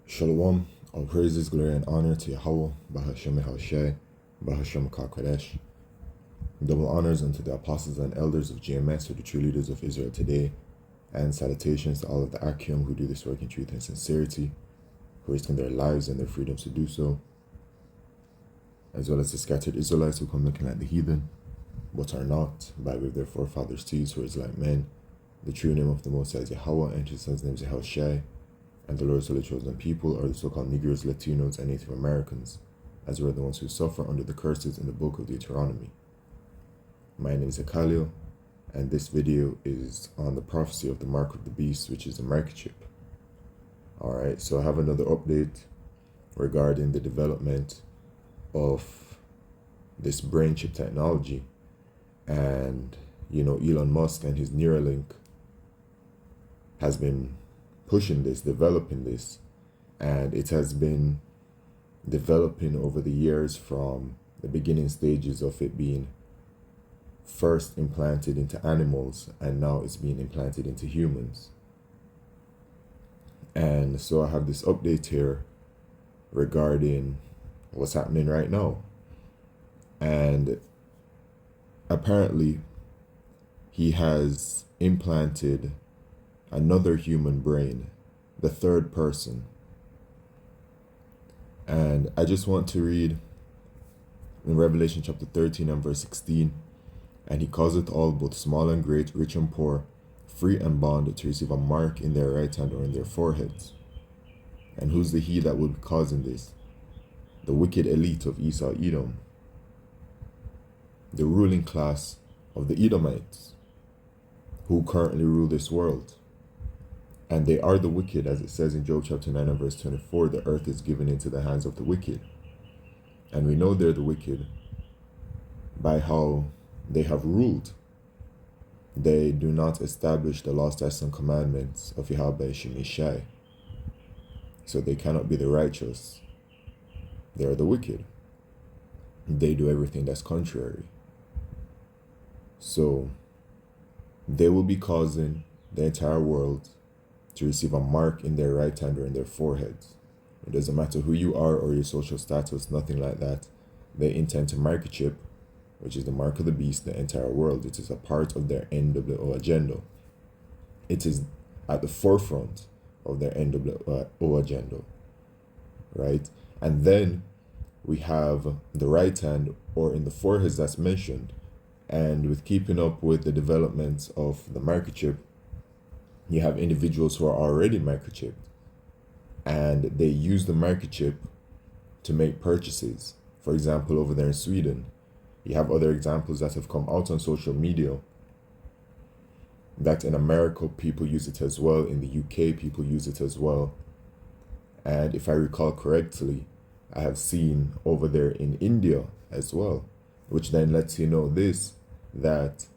Shalom, all praises, glory, and honor to Yahweh, Bahashem Hashai, Bahashem Kakodesh. Double honors unto the apostles and elders of GMS, who are the true leaders of Israel today, and salutations to all of the Akim who do this work in truth and sincerity, who risking their lives and their freedoms to do so, as well as the scattered Israelites who come looking like the heathen, but are not, by way of their forefathers' deeds, who is like men. The true name of the Most High is Yahweh, and his son's name is Yahushai, and the Lord's holy chosen people are the so-called Negroes, Latinos, and Native Americans, as were the ones who suffer under the curses in the book of Deuteronomy. My name is Akalio, and this video is on the prophecy of the mark of the beast, which is the microchip. Alright, so I have another update regarding the development of this brain chip technology. And, Elon Musk and his Neuralink has been pushing this, developing this, and it has been developing over the years from the beginning stages of it being first implanted into animals, and now it's being implanted into humans. And so I have this update here regarding what's happening right now. And apparently he has implanted another human brain, the third person. And I just want to read in Revelation chapter 13 and verse 16. And he causeth all, both small and great, rich and poor, free and bond, to receive a mark in their right hand or in their foreheads. And who's the he that will be causing this? The wicked elite of Esau Edom, the ruling class of the Edomites, who currently rule this world. And they are the wicked, as it says in Job chapter 9 and verse 24, the earth is given into the hands of the wicked. And we know they're the wicked by how they have ruled. They do not establish the law, statutes, and commandments of Yahweh Shemishai. So they cannot be the righteous. They are the wicked. They do everything that's contrary. So they will be causing the entire world to receive a mark in their right hand or in their foreheads. It doesn't matter who you are or your social status, nothing like that. They intend to microchip, which is the mark of the beast, the entire world. It is a part of their NWO agenda. It is at the forefront of their NWO agenda, right? And then we have the right hand or in the foreheads that's mentioned. And with keeping up with the developments of the microchip, you have individuals who are already microchipped, and they use the microchip to make purchases. For example, over there in Sweden, you have other examples that have come out on social media that in America people use it as well, in the UK people use it as well, and if I recall correctly, I have seen over there in India as well, which then lets you know this, that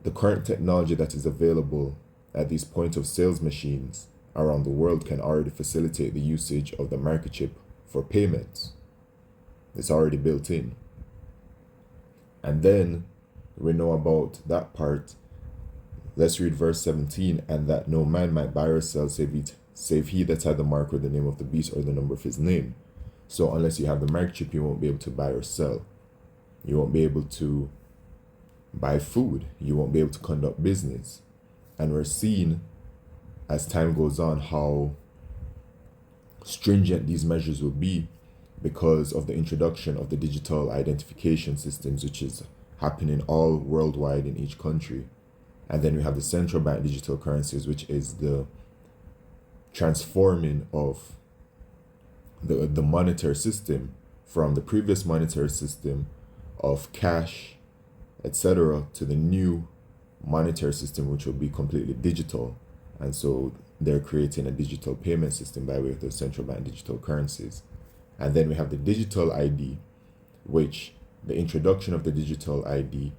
the current technology that is available at these point of sales machines around the world can already facilitate the usage of the microchip for payments. It's already built in. And then we know about that part. Let's read verse 17. And that no man might buy or sell save he that had the mark or the name of the beast or the number of his name. So unless you have the microchip, you won't be able to buy or sell. You won't be able to buy food. You won't be able to conduct business. And we're seeing, as time goes on, how stringent these measures will be because of the introduction of the digital identification systems, which is happening all worldwide in each country. And then we have the central bank digital currencies, which is the transforming of the monetary system from the previous monetary system of cash, etc., to the new monetary system, which will be completely digital. And so they're creating a digital payment system by way of the central bank digital currencies. And then we have the digital ID, which the introduction of the digital ID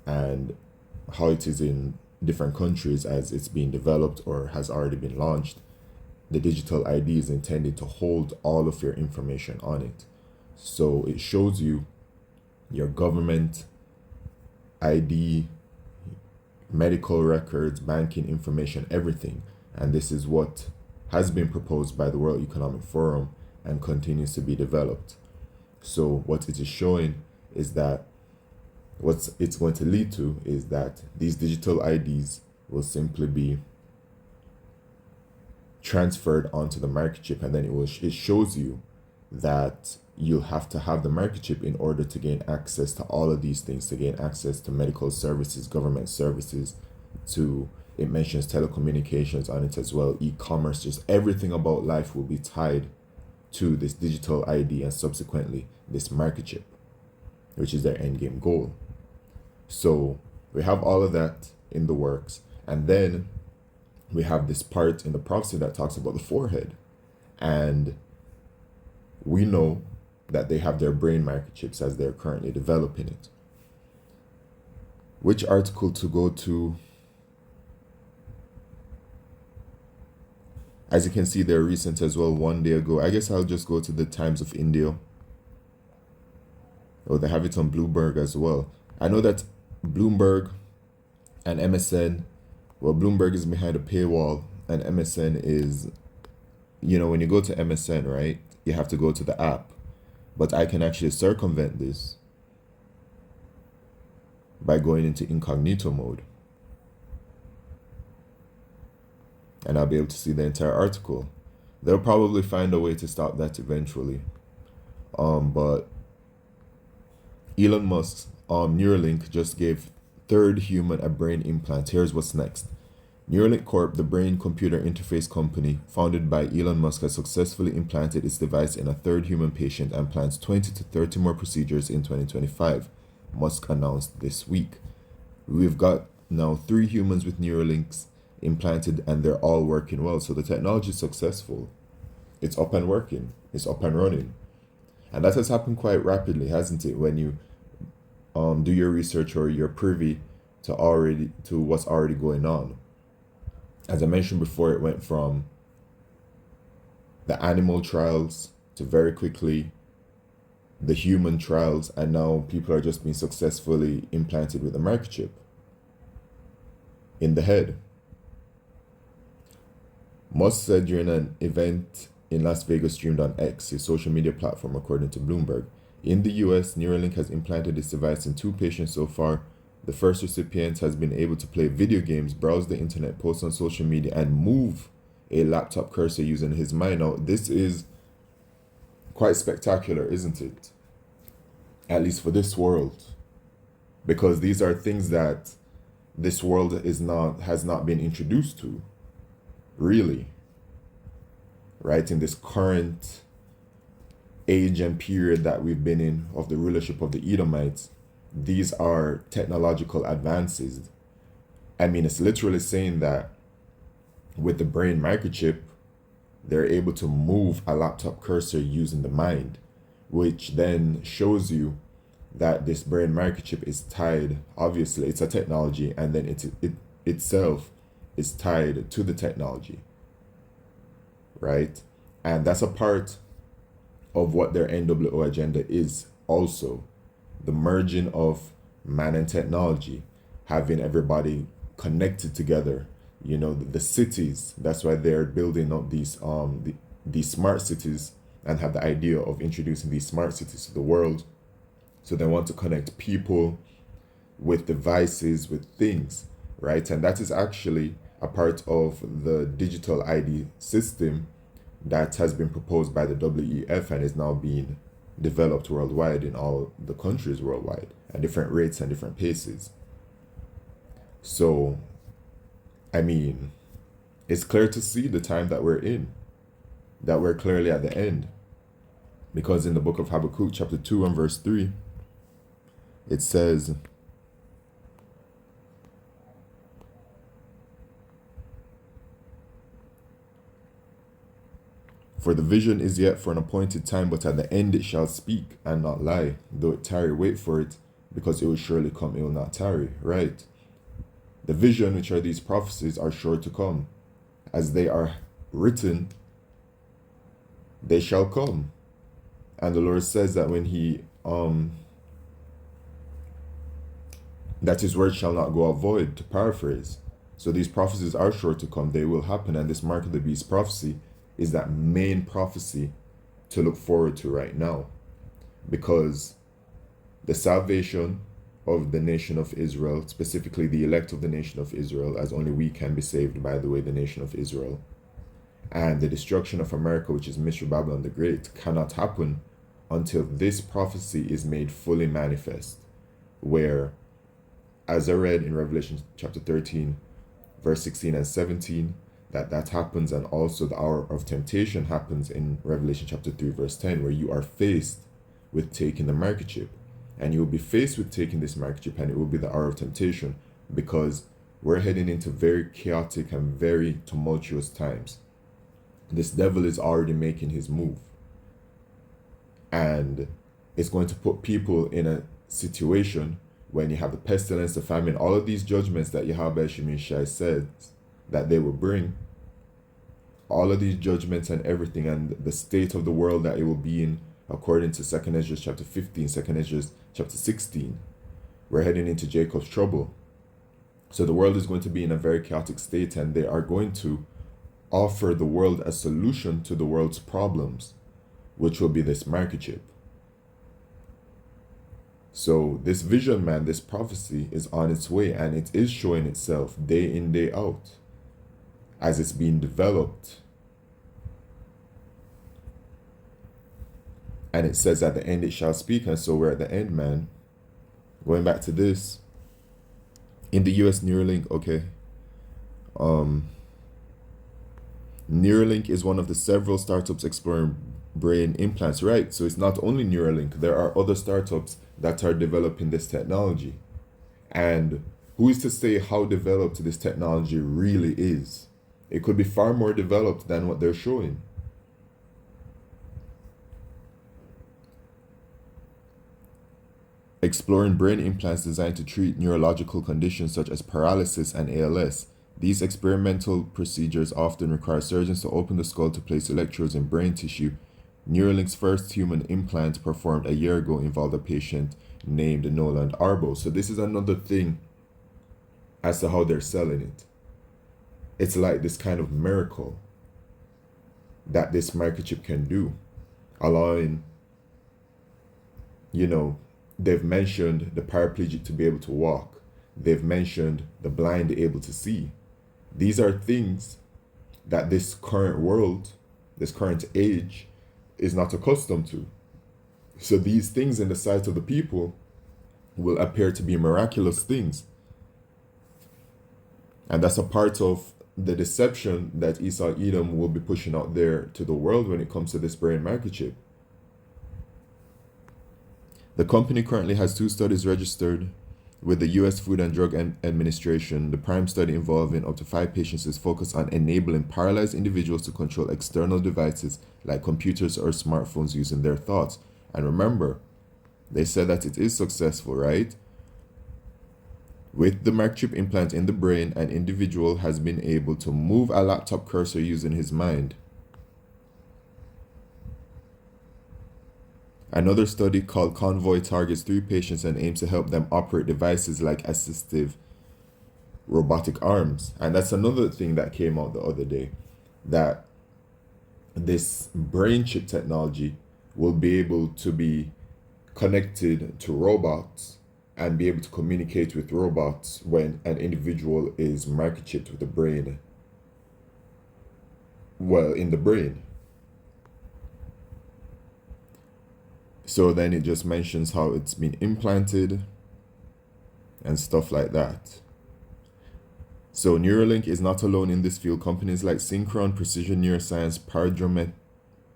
and how it is in different countries as it's being developed or has already been launched. The digital ID is intended to hold all of your information on it. So it shows you your government ID, medical records, banking information, everything. And this is what has been proposed by the World Economic Forum and continues to be developed. So what it is showing is that what it's going to lead to is that these digital IDs will simply be transferred onto the microchip, and then it shows you that you'll have to have the microchip in order to gain access to all of these things, to gain access to medical services, government services, to, it mentions telecommunications on it as well, e-commerce, just everything about life will be tied to this digital ID and subsequently this microchip, which is their end game goal. So we have all of that in the works, and then we have this part in the prophecy that talks about the forehead, and we know that they have their brain microchips as they're currently developing it. Which article to go to? As you can see, they're recent as well, 1 day ago. I guess I'll just go to the Times of India. Oh, they have it on Bloomberg as well. I know that Bloomberg and MSN, well, Bloomberg is behind a paywall and MSN is, when you go to MSN, right, you have to go to the app. But I can actually circumvent this by going into incognito mode. And I'll be able to see the entire article. They'll probably find a way to stop that eventually. But Elon Musk's Neuralink just gave third human a brain implant. Here's what's next. Neuralink Corp, the brain-computer interface company founded by Elon Musk, has successfully implanted its device in a third human patient and plans 20 to 30 more procedures in 2025, Musk announced this week. We've got now 3 humans with Neuralinks implanted and they're all working well. So the technology is successful. It's up and working. It's up and running. And that has happened quite rapidly, hasn't it? When you do your research or you're privy to what's already going on. As I mentioned before, it went from the animal trials to very quickly the human trials, and now people are just being successfully implanted with a microchip in the head. Musk said during an event in Las Vegas streamed on X, his social media platform, according to Bloomberg. In the US, Neuralink has implanted this device in 2 patients so far. The first recipient has been able to play video games, browse the internet, post on social media, and move a laptop cursor using his mind. Now, this is quite spectacular, isn't it? At least for this world. Because these are things that this world has not been introduced to, really. Right? In this current age and period that we've been in of the rulership of the Edomites, these are technological advances. I mean, it's literally saying that with the brain microchip, they're able to move a laptop cursor using the mind, which then shows you that this brain microchip is tied. Obviously, it's a technology, and then it itself is tied to the technology, right? And that's a part of what their NWO agenda is also. The merging of man and technology, having everybody connected together, the cities. That's why they're building up these smart cities and have the idea of introducing these smart cities to the world. So they want to connect people with devices, with things, right? And that is actually a part of the digital ID system that has been proposed by the WEF and is now being developed worldwide in all the countries worldwide at different rates and different paces. So, I mean, it's clear to see the time that we're in, that we're clearly at the end. Because in the book of Habakkuk, chapter 2 and verse 3, it says, "For the vision is yet for an appointed time, but at the end it shall speak and not lie. Though it tarry, wait for it, because it will surely come, it will not tarry." Right? The vision, which are these prophecies, are sure to come. As they are written, they shall come. And the Lord says that when he, that his word shall not go void, to paraphrase. So these prophecies are sure to come, they will happen, and this mark of the beast prophecy is that main prophecy to look forward to right now, because the salvation of the nation of Israel, specifically the elect of the nation of Israel, as only we can be saved, by the way, the nation of Israel, and the destruction of America, which is Mystery Babylon the Great, cannot happen until this prophecy is made fully manifest, where, as I read in Revelation chapter 13, verse 16 and 17, that happens, and also the hour of temptation happens in Revelation chapter 3, verse 10, where you are faced with taking the microchip. And you will be faced with taking this microchip, and it will be the hour of temptation, because we're heading into very chaotic and very tumultuous times. This devil is already making his move. And it's going to put people in a situation when you have the pestilence, the famine, all of these judgments that Yahweh Shemishai says that they will bring, all of these judgments and everything, and the state of the world that it will be in, according to 2nd Ezra chapter 15, 2nd Ezra chapter 16. We're heading into Jacob's trouble. So the world is going to be in a very chaotic state, and they are going to offer the world a solution to the world's problems, which will be this microchip. So this vision, man, this prophecy is on its way, and it is showing itself day in, day out as it's being developed. And it says at the end it shall speak, and so we're at the end, man. Going back to this, in the US, Neuralink, okay. Neuralink is one of the several startups exploring brain implants, right? So it's not only Neuralink, there are other startups that are developing this technology. And who is to say how developed this technology really is? It could be far more developed than what they're showing. Exploring brain implants designed to treat neurological conditions such as paralysis and ALS. These experimental procedures often require surgeons to open the skull to place electrodes in brain tissue. Neuralink's first human implant performed a year ago involved a patient named Nolan Arbo. So this is another thing as to how they're selling it. It's like this kind of miracle that this microchip can do, allowing, they've mentioned the paraplegic to be able to walk. They've mentioned the blind able to see. These are things that this current world, this current age, is not accustomed to. So these things in the sight of the people will appear to be miraculous things. And that's a part of the deception that Esau Edom will be pushing out there to the world when it comes to this brain microchip. The company currently has 2 studies registered with the U.S. Food and Drug Administration. The prime study, involving up to 5 patients, is focused on enabling paralyzed individuals to control external devices like computers or smartphones using their thoughts. And remember, they said that it is successful, right? With the microchip implant in the brain, an individual has been able to move a laptop cursor using his mind. Another study called Convoy targets 3 patients and aims to help them operate devices like assistive robotic arms. And that's another thing that came out the other day, that this brain chip technology will be able to be connected to robots and be able to communicate with robots when an individual is microchipped with the brain. Well, in the brain. So then it just mentions how it's been implanted and stuff like that. So Neuralink is not alone in this field. Companies like Synchron, Precision Neuroscience,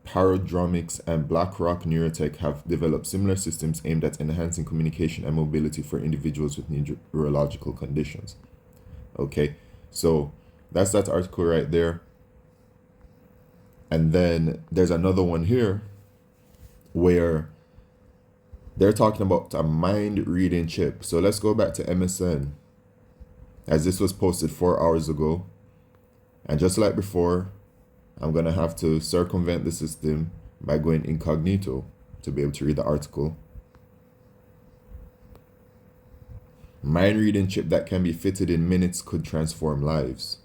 Parodromics, and BlackRock Neurotech have developed similar systems aimed at enhancing communication and mobility for individuals with neurological conditions. Okay, so that's that article right there. And then there's another one here where they're talking about a mind reading chip. So let's go back to MSN, as this was posted 4 hours ago. And just like before, I'm going to have to circumvent the system by going incognito to be able to read the article. Mind reading chip that can be fitted in minutes could transform lives.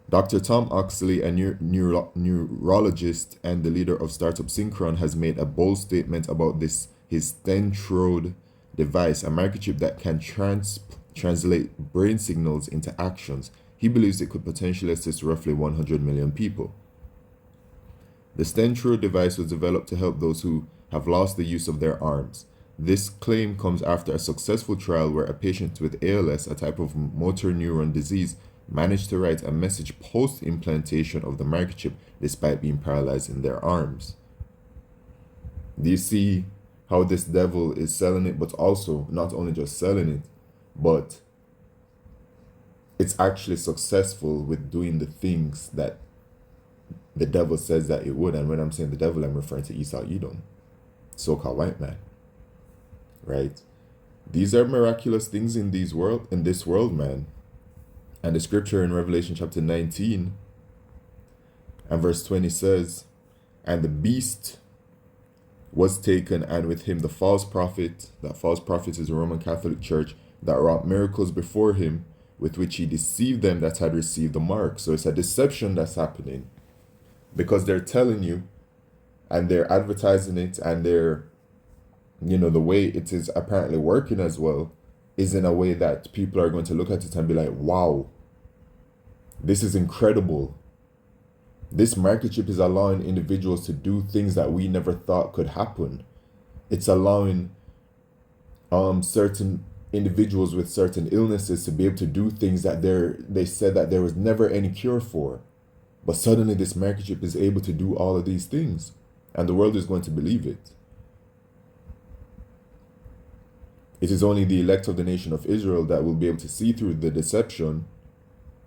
Dr. Tom Oxley, a neurologist and the leader of startup Synchron, has made a bold statement about his Stentrode device, a microchip that can translate brain signals into actions. He believes it could potentially assist roughly 100 million people. The Stentrode device was developed to help those who have lost the use of their arms. This claim comes after a successful trial where a patient with ALS, a type of motor neuron disease, managed to write a message post-implantation of the microchip despite being paralyzed in their arms. Do you see how this devil is selling it, but also not only just selling it, but it's actually successful with doing the things that the devil says that it would? And when I'm saying the devil, I'm referring to Esau Edom, so-called white man, right? These are miraculous things in this world, man. And the scripture in Revelation chapter 19 and verse 20 says, "And the beast was taken, and with him the false prophet," that false prophet is the Roman Catholic Church, "that wrought miracles before him, with which he deceived them that had received the mark." So it's a deception that's happening, because they're telling you and they're advertising it, and they're, the way it is apparently working as well is in a way that people are going to look at it and be like, wow, this is incredible. This microchip is allowing individuals to do things that we never thought could happen. It's allowing certain individuals with certain illnesses to be able to do things that they said that there was never any cure for. But suddenly this microchip is able to do all of these things, and the world is going to believe it. It is only the elect of the nation of Israel that will be able to see through the deception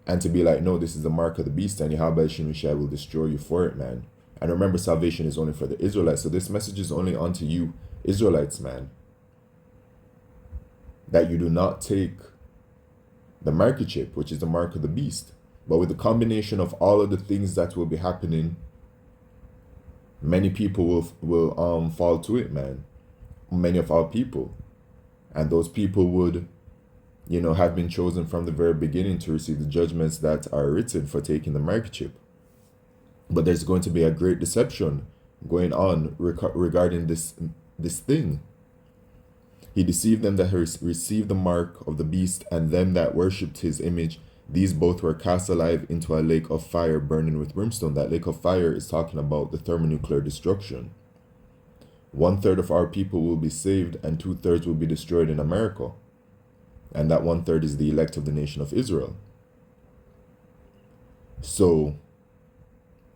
and to be like, no, this is the mark of the beast, and Yahweh Shemishai will destroy you for it, man. And remember, salvation is only for the Israelites. So this message is only unto you, Israelites, man. That you do not take the microchip, which is the mark of the beast. But with the combination of all of the things that will be happening, many people will fall to it, man. Many of our people. And those people would, have been chosen from the very beginning to receive the judgments that are written for taking the microchip. But there's going to be a great deception going on regarding this thing. He deceived them that received the mark of the beast, and them that worshipped his image. These both were cast alive into a lake of fire burning with brimstone. That lake of fire is talking about the thermonuclear destruction. 1/3 of our people will be saved, and 2/3 will be destroyed in America. And that 1/3 is the elect of the nation of Israel. So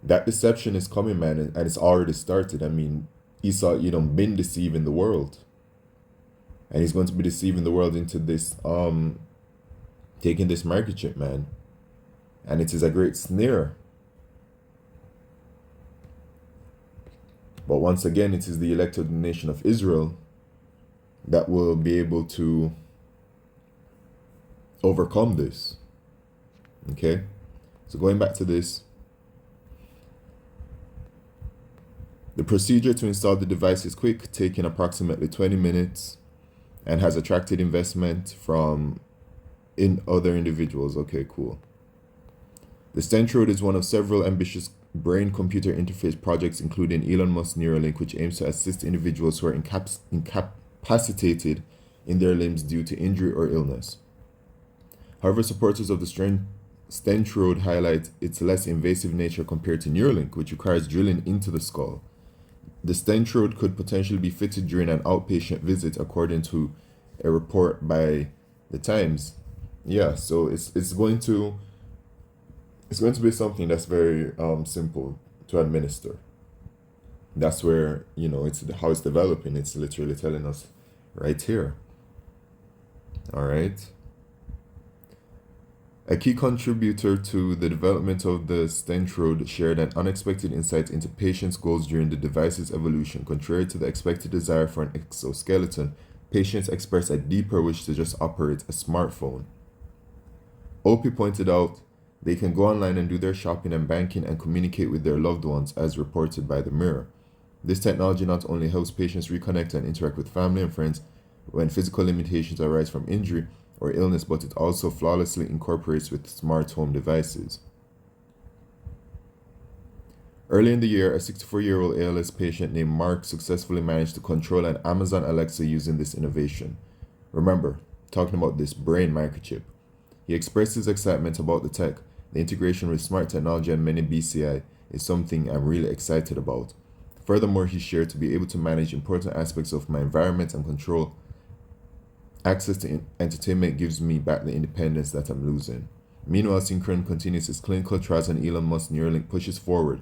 that deception is coming, man, and it's already started. I mean, Esau Edom been deceiving the world. And he's going to be deceiving the world into this, taking this microchip, man. And it is a great snare. But once again, it is the elect of the nation of Israel that will be able to overcome this. Okay? So going back to this, the procedure to install the device is quick, taking approximately 20 minutes, and has attracted investment from other individuals. Okay, cool. The Stentrode is one of several ambitious brain-computer interface projects, including Elon Musk's Neuralink, which aims to assist individuals who are incapacitated in their limbs due to injury or illness. However, supporters of the Stentrode highlight its less invasive nature compared to Neuralink, which requires drilling into the skull. The Stentrode could potentially be fitted during an outpatient visit, according to a report by the Times. Yeah, so it's going to be something that's very simple to administer. That's where, it's how it's developing. It's literally telling us right here. All right. A key contributor to the development of the Stentrode shared an unexpected insight into patients' goals during the device's evolution. Contrary to the expected desire for an exoskeleton, patients express a deeper wish to just operate a smartphone. Opie pointed out they can go online and do their shopping and banking and communicate with their loved ones, as reported by the Mirror. This technology not only helps patients reconnect and interact with family and friends, when physical limitations arise from injury or illness, but it also flawlessly incorporates with smart home devices. Early in the year, a 64-year-old ALS patient named Mark successfully managed to control an Amazon Alexa using this innovation. Remember, talking about this brain microchip. He expressed his excitement about the tech. The integration with smart technology and many BCI is something I'm really excited about. Furthermore, he shared, to be able to manage important aspects of my environment and control access to entertainment gives me back the independence that I'm losing. Meanwhile, Synchron continues its clinical trials and Elon Musk's Neuralink pushes forward.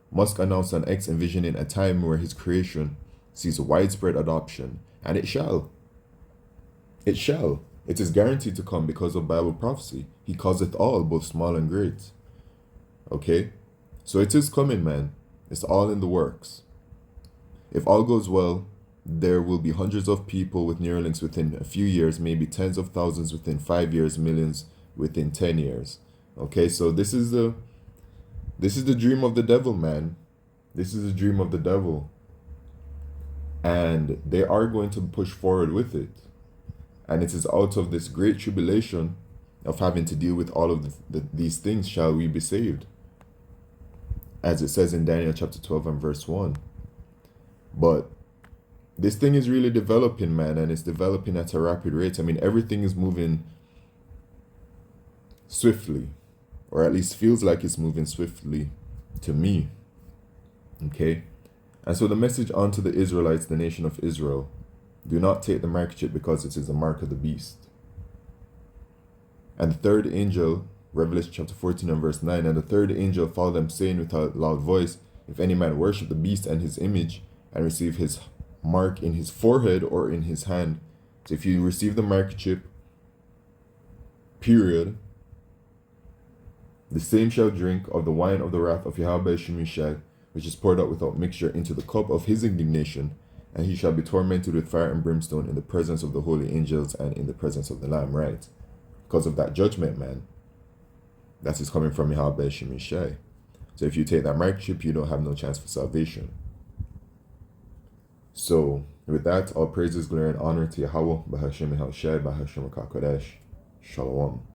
Musk announced on X envisioning a time where his creation sees widespread adoption, and it shall. It shall. It is guaranteed to come because of Bible prophecy. He causeth all, both small and great. Okay? So it is coming, man. It's all in the works. If all goes well, there will be hundreds of people with Neuralinks within a few years, maybe tens of thousands within 5 years, millions within 10 years. Okay, so this is the dream of the devil, man. This is the dream of the devil. And they are going to push forward with it. And it is out of this great tribulation of having to deal with all of these things shall we be saved. As it says in Daniel chapter 12 and verse 1. But this thing is really developing, man, and it's developing at a rapid rate. I mean, everything is moving swiftly, or at least feels like it's moving swiftly to me. Okay? And so the message unto the Israelites, the nation of Israel: do not take the microchip, because it is the mark of the beast. And the third angel, Revelation chapter 14 and verse 9, and the third angel followed them, saying with a loud voice, if any man worship the beast and his image, and receive his mark in his forehead or in his hand. So if you receive the microchip, period, the same shall drink of the wine of the wrath of Yahweh Shemishai, which is poured out without mixture into the cup of his indignation, and he shall be tormented with fire and brimstone in the presence of the holy angels and in the presence of the Lamb, right? Because of that judgment, man. That is coming from Yahweh Shemishai. So if you take that microchip, you don't have no chance for salvation. So with that, all praises, glory, and honor to Yahweh, Bahashem Shai, Bahashem Kodesh. Shalom.